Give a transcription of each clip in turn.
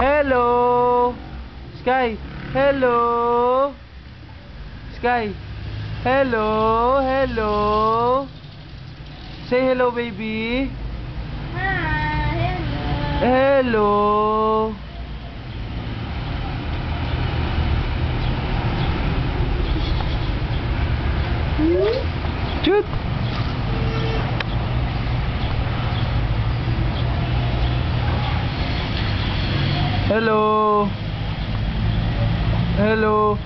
Hello. Sky. Hello. Sky. Hello. Hello. Say hello, baby. Hi. Hello. Shoot. Hello. Hello.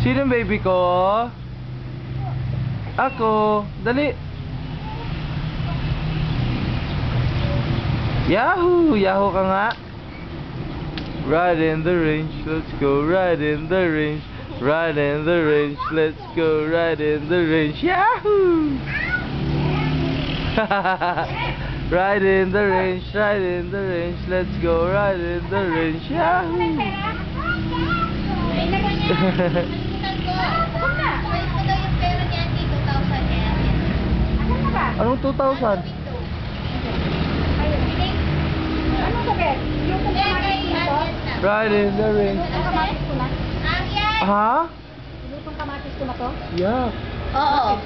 Sino yung baby ko? Ako. Dali. Yahoo! Yahoo ka nga. Ride in the range, let's go ride in the range. Ride in the range, let's go ride in the range. Yahoo! Ride in the range, let's go ride in the range. Yahoo! Anong 2,000? Anong sabi? Yung kung kamatis ko na to? Ride in the range. Yung kamatis ko na? Ha? Yung kamatis ko na to? Yeah. Oo.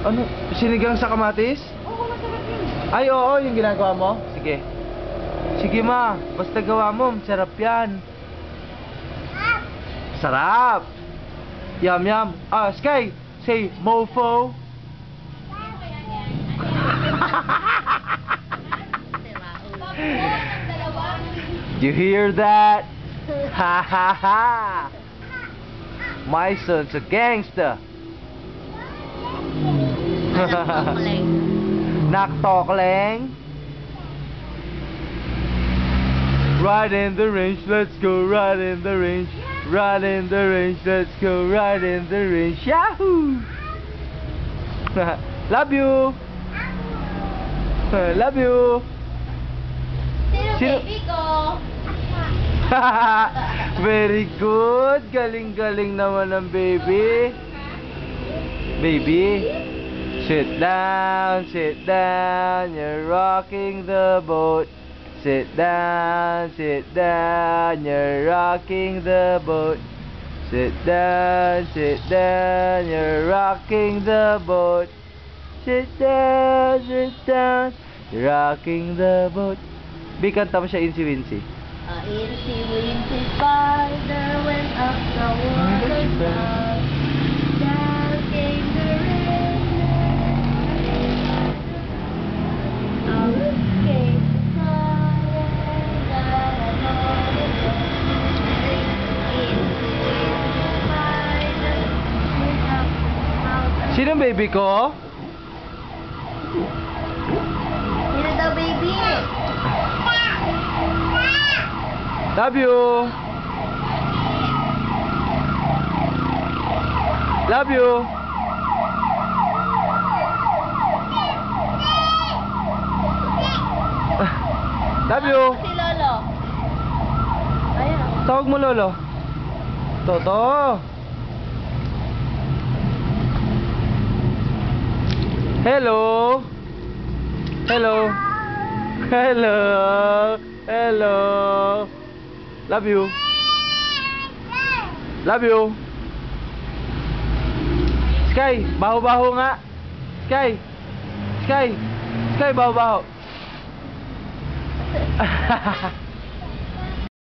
Ano? Sinigang sa kamatis? Oo, masarap yun. Ay, oo, yung ginagawa mo? Sige. Sige, ma. Basta gawa mo. Sarap yan. Sarap. Yum, yum. Ah, Sky, say, mofo. You hear that? Ha ha ha. My son's a gangster. Naktokleng. Ride in the range, let's go ride in the range. Ride in the range, let's go ride in the range. Yahoo! Love you. Love you. Sino baby ko? Very good. Galing-galing naman ng baby. Baby, sit down, you're rocking the boat. Sit down, you're rocking the boat. Sit down, you're rocking the boat. Sit down, you're rocking the boat. Bi, kanta mo siya, Incy Wincy. Incy Wincy spider went up the water spout. Down came the rain. Out came the sun. Sino baby ko? Sino daw baby? Love you. Love you. Love you. Si Lolo. Ayun. Tawag mo lolo. Toto. Hello. Hello. Hello. Hello. Love you. Love you. Sky, baho-baho nga. Sky. Sky. Sky, baho-baho.